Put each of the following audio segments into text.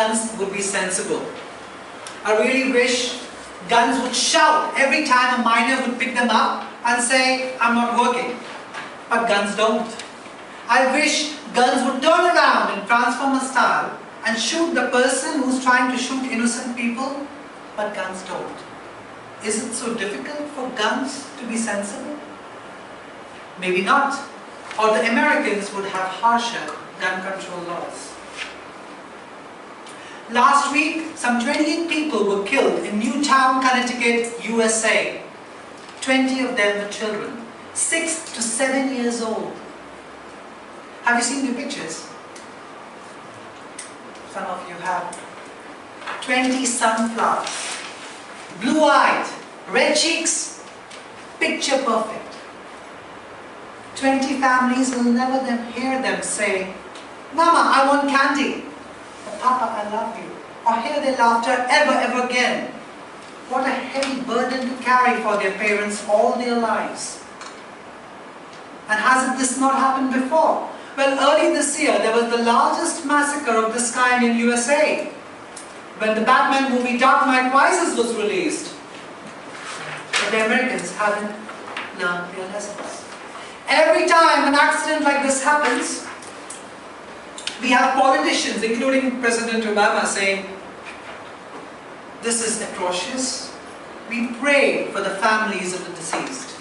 guns would be sensible. I really wish guns would shout every time a minor would pick them up and say, I'm not working. But guns don't. I wish guns would turn around in Transformer style and shoot the person who's trying to shoot innocent people, but guns don't. Is it so difficult for guns to be sensible? Maybe not. Or the Americans would have harsher gun control laws. Last week, some 28 people were killed in Newtown, Connecticut, USA. 20 of them were children, 6 to 7 years old. Have you seen the pictures? Some of you have. 20 sunflowers, blue-eyed, red cheeks, picture perfect. 20 families will never hear them say, Mama, I want candy. Or Papa, I love you. Or hear their laughter ever again. What a heavy burden to carry for their parents all their lives. And hasn't this not happened before? Well, early this year, there was the largest massacre of this kind in USA, when the Batman movie Dark Knight Rises was released. But the Americans haven't learned their lessons. Every time an accident like this happens, we have politicians, including President Obama, saying, this is atrocious. We pray for the families of the deceased.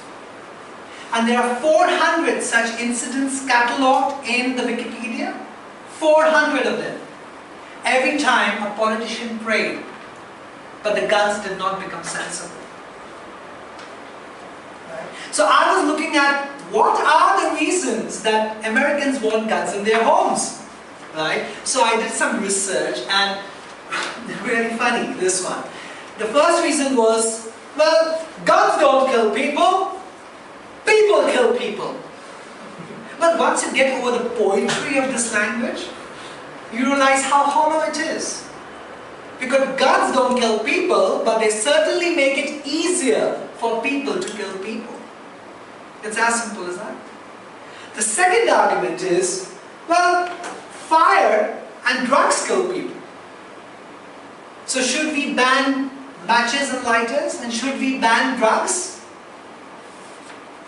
And there are 400 such incidents catalogued in the Wikipedia. 400 of them. Every time a politician prayed, but the guns did not become sensible. Right? So I was looking at what are the reasons that Americans want guns in their homes. Right? So I did some research, and really funny, this one. The first reason was, well, guns don't kill people, people kill people. But once you get over the poetry of this language, you realize how hollow it is. Because guns don't kill people, but they certainly make it easier for people to kill people. It's as simple as that. The second argument is, well, fire and drugs kill people. So should we ban matches and lighters, and should we ban drugs?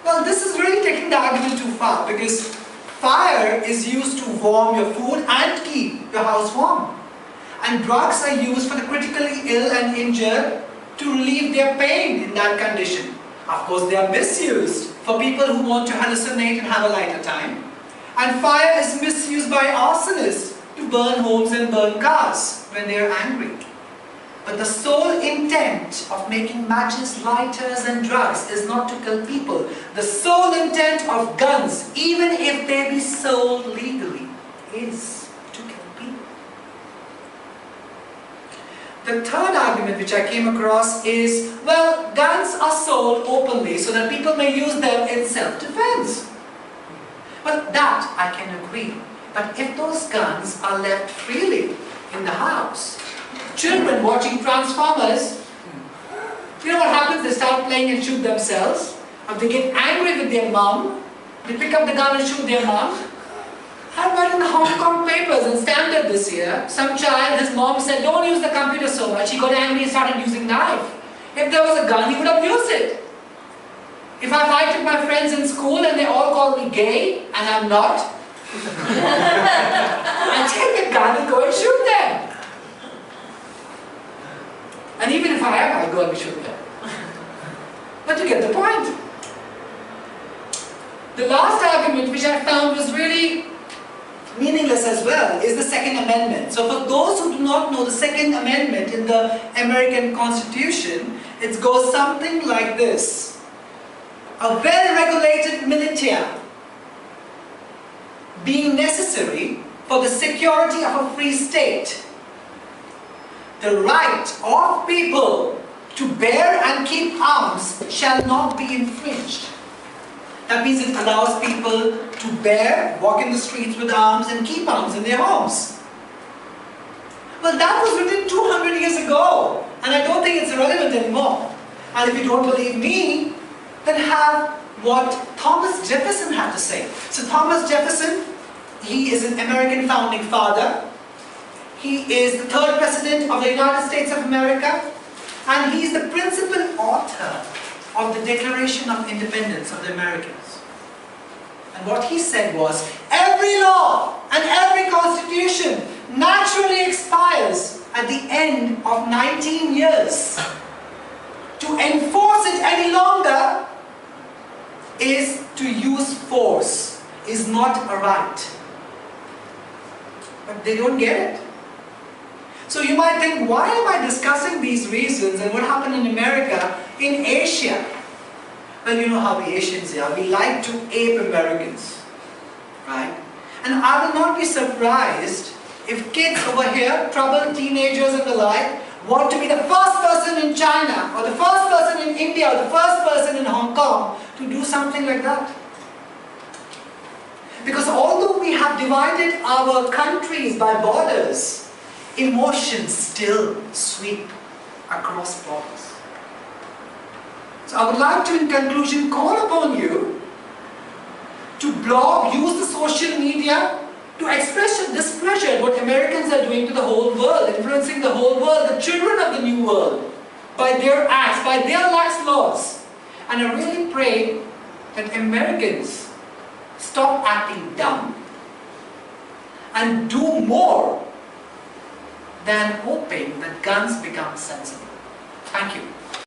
Well, this is really taking the argument too far, because fire is used to warm your food and keep your house warm. And drugs are used for the critically ill and injured to relieve their pain in that condition. Of course, they are misused for people who want to hallucinate and have a lighter time. And fire is misused by arsonists to burn homes and burn cars when they are angry. But the sole intent of making matches, lighters and drugs is not to kill people. The sole intent of guns, even if they be sold legally, is to kill people. The third argument which I came across is, well, guns are sold openly so that people may use them in self-defense. Well, that I can agree. But if those guns are left freely in the house, children watching Transformers, you know what happens? They start playing and shoot themselves. Or they get angry with their mom, they pick up the gun and shoot their mom. I read in the Hong Kong papers and Standard this year, some child, his mom said, don't use the computer so much. He got angry and started using knife. If there was a gun, he would have used it. If I fight with my friends in school and they all call me gay, and I'm not, I take a gun and go and shoot them. And even if I am, I'll go and shoot them. But you get the point. The last argument which I found was really meaningless as well is the Second Amendment. So for those who do not know the Second Amendment in the American Constitution, it goes something like this. A well-regulated militia being necessary for the security of a free state. The right of people to bear and keep arms shall not be infringed. That means it allows people to bear, walk in the streets with arms and keep arms in their homes. Well, that was written 200 years ago, and I don't think it's relevant anymore. And if you don't believe me, then have what Thomas Jefferson had to say. So Thomas Jefferson, he is an American founding father. He is the third President of the United States of America, and he is the principal author of the Declaration of Independence of the Americans. And what he said was, every law and every constitution naturally expires at the end of 19 years. To enforce it any longer is to use force, is not a right. But they don't get it. So you might think, why am I discussing these reasons and what happened in America, in Asia? Well, you know how we Asians are. We like to ape Americans, right? And I will not be surprised if kids over here, troubled teenagers and the like, want to be the first person in China, or the first person in India, or the first person in Hong Kong to do something like that. Because although we have divided our countries by borders, emotions still sweep across borders. So I would like to, in conclusion, call upon you to blog, use the social media to express your displeasure at what Americans are doing to the whole world, influencing the whole world, the children of the new world, by their acts, by their lax laws. And I really pray that Americans stop acting dumb and do more than hoping that guns become sensible. Thank you.